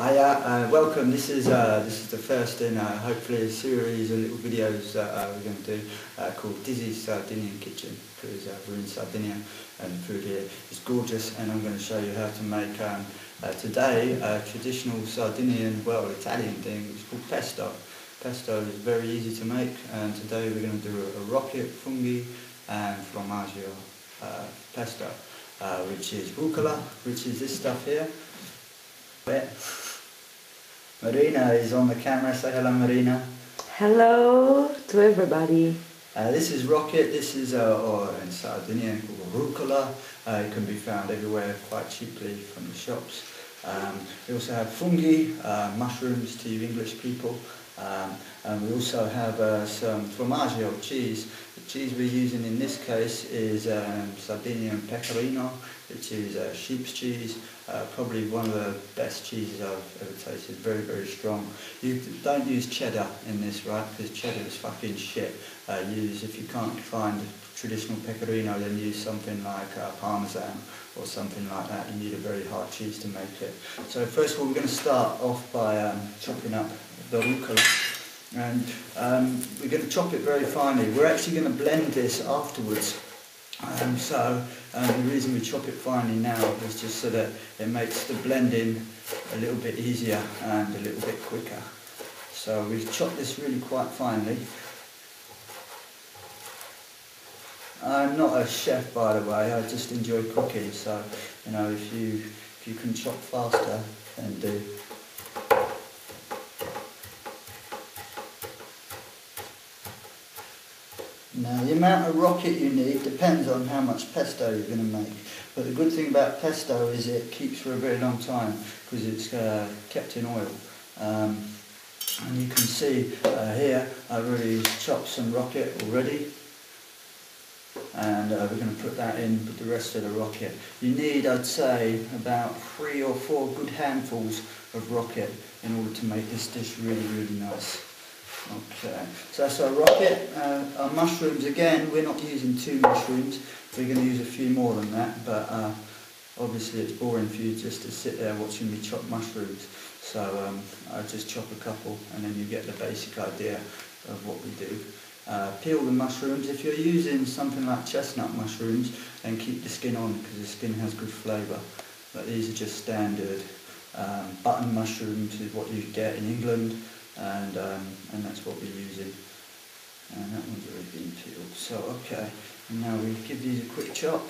Hiya, welcome. This is the first in hopefully a series of little videos that we're going to do called Dizzy's Sardinian Kitchen, because we're in Sardinia and the food here is gorgeous, and I'm going to show you how to make today a traditional Sardinian, well, Italian thing. It's called pesto. Pesto is very easy to make, and today we're going to do a rocket, funghi and formaggio pesto, which is rucola, which is this stuff here. Marina is on the camera. Say hello, Marina. Hello to everybody. This is rocket. This is or in Sardinia called rucola. It can be found everywhere quite cheaply from the shops. We also have funghi, mushrooms to you English people, and we also have some formaggio cheese. The cheese we're using in this case is Sardinian pecorino, which is sheep's cheese. Probably one of the best cheeses I've ever tasted. Very, very strong. You don't use cheddar in this, right? Because cheddar is fucking shit. If you can't find traditional pecorino, then use something like parmesan or something like that. You need a very hard cheese to make it. So first of all, we're going to start off by chopping up the rucola, and we're going to chop it very finely. We're actually going to blend this afterwards. The reason we chop it finely now is just so that it makes the blending a little bit easier and a little bit quicker. So we've chopped this really quite finely. I'm not a chef, by the way. I just enjoy cooking. So you know, if you can chop faster, then do. Now the amount of rocket you need depends on how much pesto you're going to make, but the good thing about pesto is it keeps for a very long time because it's kept in oil. And you can see here I've already chopped some rocket already, and we're going to put that in with the rest of the rocket. You need, I'd say, about 3 or 4 good handfuls of rocket in order to make this dish really, really nice. Okay, so that's our rocket. Our mushrooms, again, we're not using 2 mushrooms. We're going to use a few more than that, but obviously it's boring for you just to sit there watching me chop mushrooms. So I just chop a couple, and then you get the basic idea of what we do. Peel the mushrooms. If you're using something like chestnut mushrooms, then keep the skin on because the skin has good flavour. But these are just standard button mushrooms, is what you get in England. And that's what we're using, and that one's already been peeled. So okay, and now we give these a quick chop.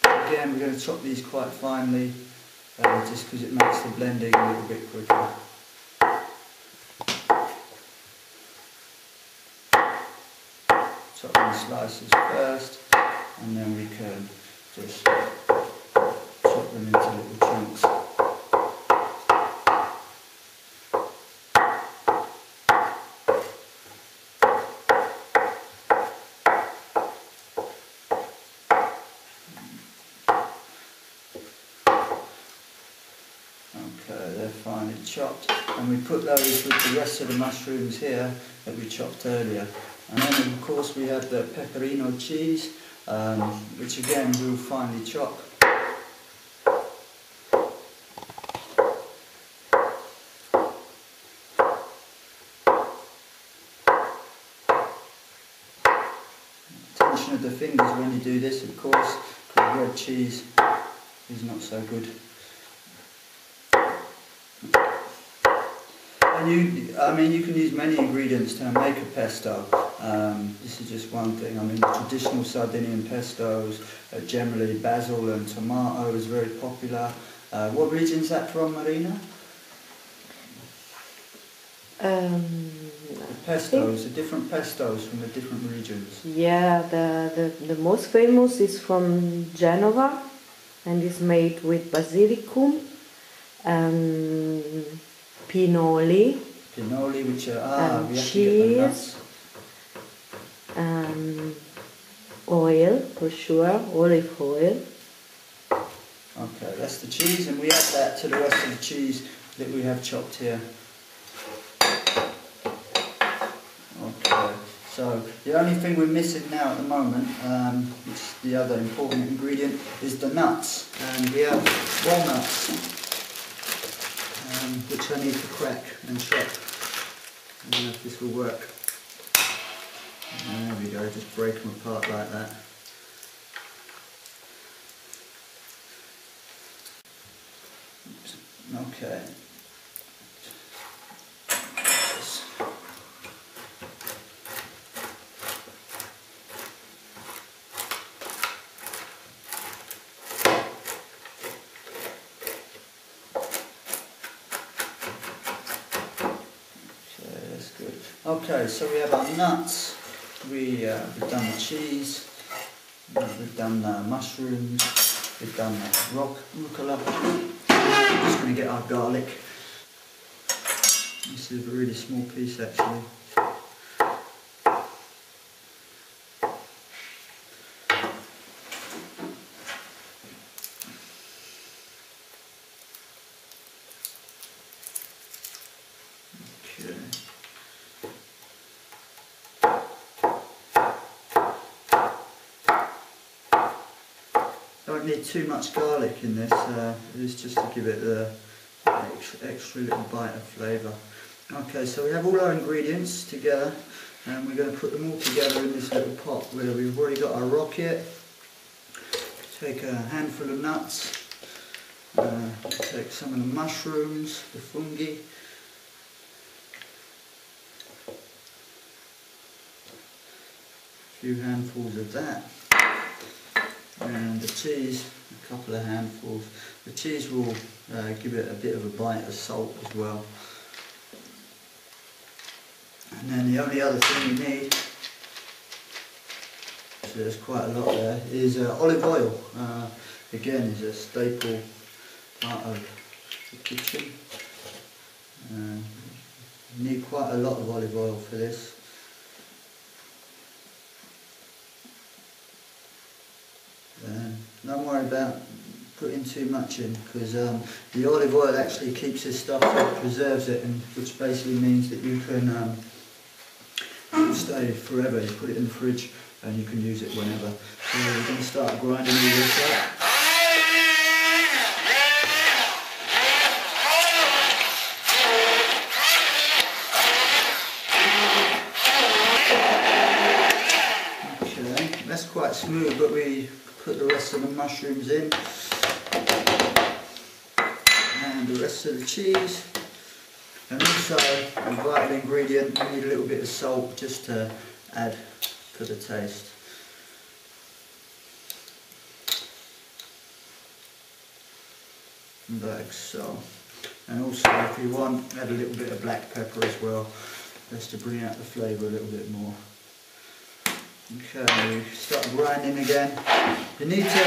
Again, we're going to chop these quite finely, just because it makes the blending a little bit quicker. Chop in slices first, and then we can just chop them into little chunks. Okay, they're finely chopped, and we put those with the rest of the mushrooms here that we chopped earlier. And then of course we have the pecorino cheese, which again we'll finely chop. Tension of the fingers when you do this, of course, because red cheese is not so good. And you can use many ingredients to make a pesto. This is just one thing. I mean, the traditional Sardinian pestos, generally basil and tomato is very popular. What region is that from, Marina? The pestos, the different pestos from the different regions. Yeah, the most famous is from Genova, and is made with basilicum, pinoli, which are we have cheese, to get the nuts. Oil, for sure, olive oil. Okay, that's the cheese, and we add that to the rest of the cheese that we have chopped here. Okay, so the only thing we're missing now at the moment, which is the other important ingredient, is the nuts, and we have walnuts. which I need to crack and chop. I don't know if this will work. And there we go, just break them apart like that. Okay. Okay, so we have our nuts, we've done the cheese, we've done mushrooms, we've done rucola. I'm just going to get our garlic. This is a really small piece actually. Okay. Don't need too much garlic in this, it's just to give it the extra little bite of flavour. Okay, so we have all our ingredients together and we're going to put them all together in this little pot where we've already got our rocket. Take a handful of nuts, take some of the mushrooms, the fungi, a few handfuls of that. And the cheese, a couple of handfuls. The cheese will give it a bit of a bite of salt as well. And then the only other thing you need, so there's quite a lot there, is olive oil. Again, is a staple part of the kitchen. You need quite a lot of olive oil for this. Don't worry about putting too much in, because the olive oil actually keeps this stuff, it preserves it, and which basically means that you can it'll stay forever. You put it in the fridge and you can use it whenever. So we're going to start grinding all this up. Okay, that's quite smooth, but we put the rest of the mushrooms in and the rest of the cheese, and also a vital ingredient, we need a little bit of salt just to add for the taste. Like so. And also, if you want, add a little bit of black pepper as well, just to bring out the flavour a little bit more. Okay, we start grinding again. You need to,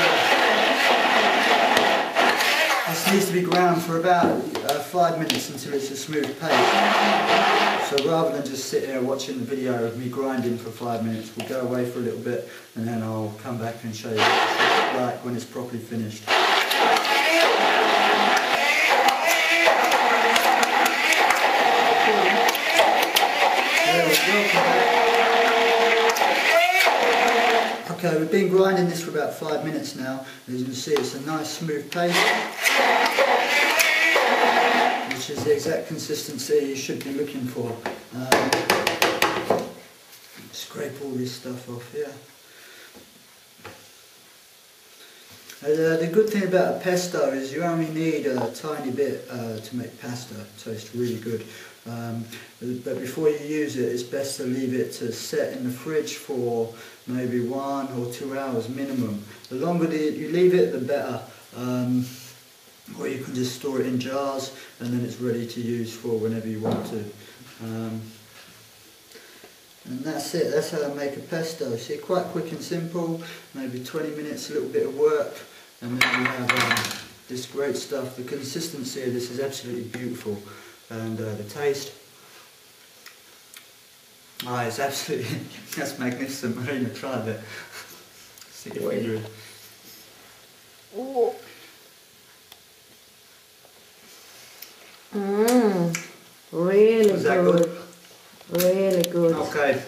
this needs to be ground for about 5 minutes until it's a smooth paste. So rather than just sit here watching the video of me grinding for 5 minutes, we'll go away for a little bit and then I'll come back and show you what it looks like when it's properly finished. There we go. Okay, we've been grinding this for about 5 minutes now. As you can see, it's a nice smooth paste, which is the exact consistency you should be looking for. Scrape all this stuff off here. The good thing about a pesto is you only need a tiny bit to make pasta. It tastes really good. But before you use it, it's best to leave it to set in the fridge for maybe 1 or 2 hours minimum. The longer you leave it, the better. Or you can just store it in jars and then it's ready to use for whenever you want to. And that's it, that's how I make a pesto. See, quite quick and simple, maybe 20 minutes, a little bit of work, and then we have this great stuff. The consistency of this is absolutely beautiful, and the taste, it's absolutely, that's magnificent. Marina, try that. Stick your finger in. Really Was that good? Really good. Okay.